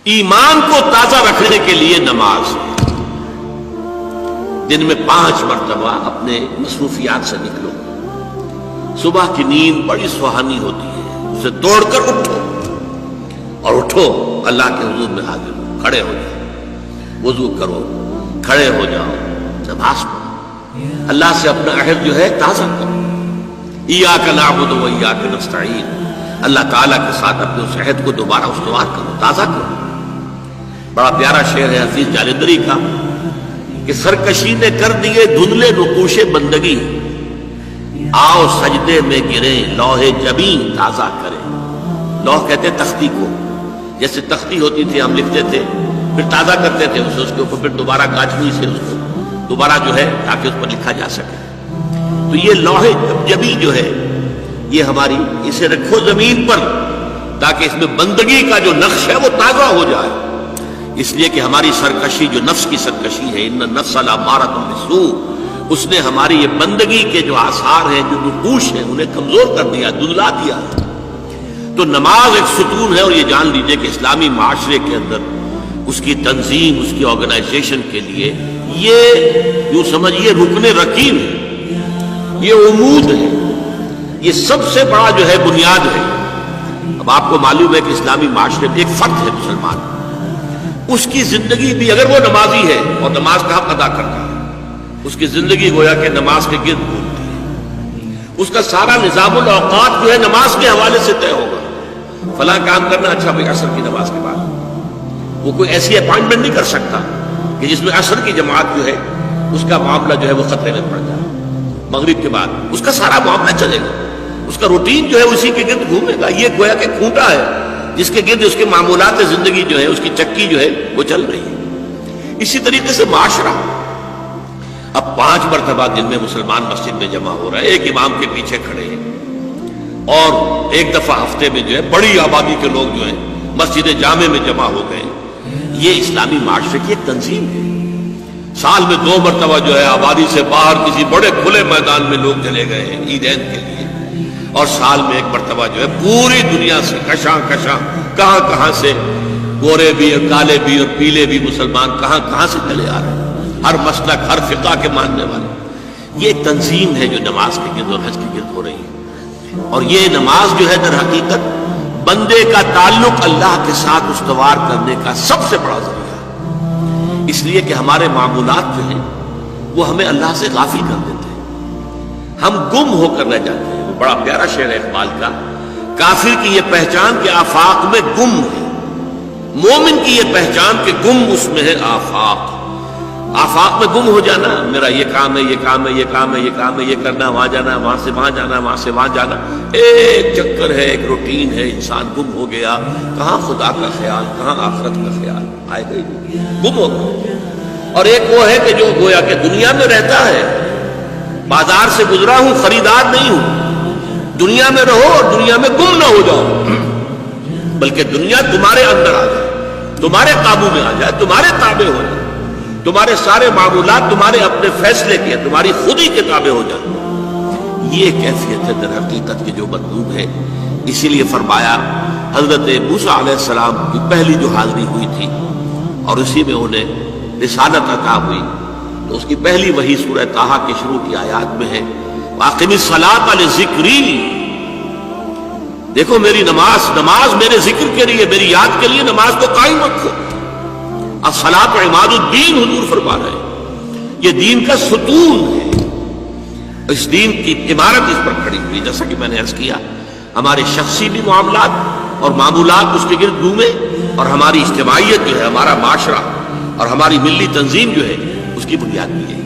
ایمان کو تازہ رکھنے کے لیے نماز، دن میں 5 مرتبہ اپنے مصروفیات سے نکلو. صبح کی نیند بڑی سہانی ہوتی ہے، اسے توڑ کر اٹھو اور اٹھو اللہ کے حضور میں حاضر ہو، کھڑے ہو جاؤ، وضو کرو، کھڑے ہو جاؤ، نماز پڑھو، اللہ سے اپنا عہد جو ہے تازہ کرو. ایاک نعبد و ایاک نستعین، اللہ تعالیٰ کے ساتھ اپنے اس عہد کو دوبارہ استوار کرو، تازہ کرو. بڑا پیارا شعر ہے حفیظ جالندری کا کہ سرکشی نے کر دیے دھندلے نقوش بندگی، آؤ سجدے میں گریں لوح جبیں تازہ کریں. لوح کہتے تختی کو، جیسے تختی ہوتی تھی ہم لکھتے تھے پھر تازہ کرتے تھے اسے، اس کے اوپر پھر دوبارہ گاچھنی سے اس کو دوبارہ جو ہے تاکہ اس پر لکھا جا سکے. تو یہ لوح جبیں جو ہے یہ ہماری، اسے رکھو زمین پر تاکہ اس میں بندگی کا جو نقش ہے وہ تازہ ہو جائے. اس لیے کہ ہماری سرکشی جو نفس کی سرکشی ہے، ان النفس لامارۃ بالسوء، اس نے ہماری یہ بندگی کے جو آثار ہیں، جو نقوش ہیں، انہیں کمزور کر دیا، دھندلا دیا. تو نماز ایک ستون ہے، اور یہ جان لیجئے کہ اسلامی معاشرے کے اندر اس کی تنظیم، اس کی آرگنائزیشن کے لیے یہ یوں سمجھیے رکن رکین ہے، یہ عمود ہے، یہ سب سے بڑا جو ہے بنیاد ہے. اب آپ کو معلوم ہے کہ اسلامی معاشرے میں ایک فرد ہے مسلمان، اس کی زندگی بھی اگر وہ نمازی ہے اور نماز کا حق ادا کرتا ہے، اس کی زندگی گویا کہ نماز کے گرد گھومتی ہے. اس کا سارا نظام الاوقات جو ہے نماز کے حوالے سے طے ہوگا. فلاں کام کرنا، اچھا بھائی عصر کی نماز کے بعد. وہ کوئی ایسی اپائنٹمنٹ نہیں کر سکتا کہ جس میں عصر کی جماعت جو ہے اس کا معاملہ جو ہے وہ خطرے میں پڑ جائے. مغرب کے بعد اس کا سارا معاملہ چلے گا، اس کا روٹین جو ہے اسی کے گرد گھومے گا. یہ گویا کہ کھوٹا ہے جس کے گرد اس کے معمولات زندگی جو ہے، اس کی چکی جو ہے وہ چل رہی ہے. اسی طریقے سے معاشرہ اب 5 مرتبہ دن میں مسلمان مسجد میں جمع ہو رہا ہے، ایک امام کے پیچھے کھڑے ہیں، اور ایک دفعہ ہفتے میں جو ہے بڑی آبادی کے لوگ جو ہیں مسجد جامع میں جمع ہو گئے. یہ اسلامی معاشرے کی ایک تنظیم ہے. سال میں 2 مرتبہ جو ہے آبادی سے باہر کسی بڑے کھلے میدان میں لوگ چلے گئے ہیں عیدین کے لیے، اور سال میں 1 مرتبہ جو ہے پوری دنیا سے کشاں کشاں کہاں کہاں سے گورے بھی اور کالے بھی اور پیلے بھی مسلمان کہاں کہاں سے چلے آ رہے ہیں، ہر مسلک ہر فقہ کے ماننے والے. یہ ایک تنظیم ہے جو نماز کے گرد اور حج کے گرد ہو رہی ہے. اور یہ نماز جو ہے در حقیقت بندے کا تعلق اللہ کے ساتھ استوار کرنے کا سب سے بڑا ذریعہ ہے. اس لیے کہ ہمارے معمولات جو ہیں وہ ہمیں اللہ سے غافل کر دیتے ہیں، ہم گم ہو کر رہ جاتے ہیں. وہ بڑا پیارا شعر ہے اقبال کا، کافر کی یہ پہچان کہ آفاق میں گم ہے، مومن کی یہ پہچان کہ گم اس میں ہے آفاق. آفاق میں گم ہو جانا، میرا یہ کام ہے، یہ کام ہے، یہ کام ہے، یہ کام ہے، یہ کرنا، وہاں جانا، وہاں سے وہاں جانا، وہاں سے وہاں جانا، ایک چکر ہے، ایک روٹین ہے. انسان گم ہو گیا، کہاں خدا کا خیال، کہاں آخرت کا خیال، آئے گئی گم ہو گیا. اور ایک وہ ہے کہ جو گویا کہ دنیا میں رہتا ہے، بازار سے گزرا ہوں، خریدار نہیں ہوں. دنیا میں رہو اور دنیا میں گم نہ ہو جاؤ، بلکہ دنیا تمہارے اندر آ جائے، تمہارے قابو میں آ جائے، تمہارے تابع ہو جائے، تمہارے سارے معمولات تمہارے اپنے فیصلے کے، تمہاری خودی کے تابع ہو جائے. یہ کیفیت ہے در حقیقت کی جو مطلوب ہے. اسی لیے فرمایا حضرت موسیٰ علیہ السلام کی پہلی جو حاضری ہوئی تھی اور اسی میں انہیں رسالت عطا ہوئی، تو اس کی پہلی وحی سورہ طٰہٰ کی شروع کی آیات میں ہے، وَأَقِمِ الصَّلَاةَ لِذِكْرِي. دیکھو میری نماز میرے ذکر کے لیے، میری یاد کے لیے نماز کو قائم رکھو. الصلاۃ عماد الدین حضور فرما رہے ہیں، یہ دین کا ستون ہے. اس دین کی عمارت اس پر کھڑی ہوئی. جیسا کہ میں نے عرض کیا، ہمارے شخصی بھی معاملات اور معمولات اس کے گرد گھومے، اور ہماری اجتماعیت جو ہے، ہمارا معاشرہ اور ہماری ملی تنظیم جو ہے، اس کی بنیاد بھی ہے.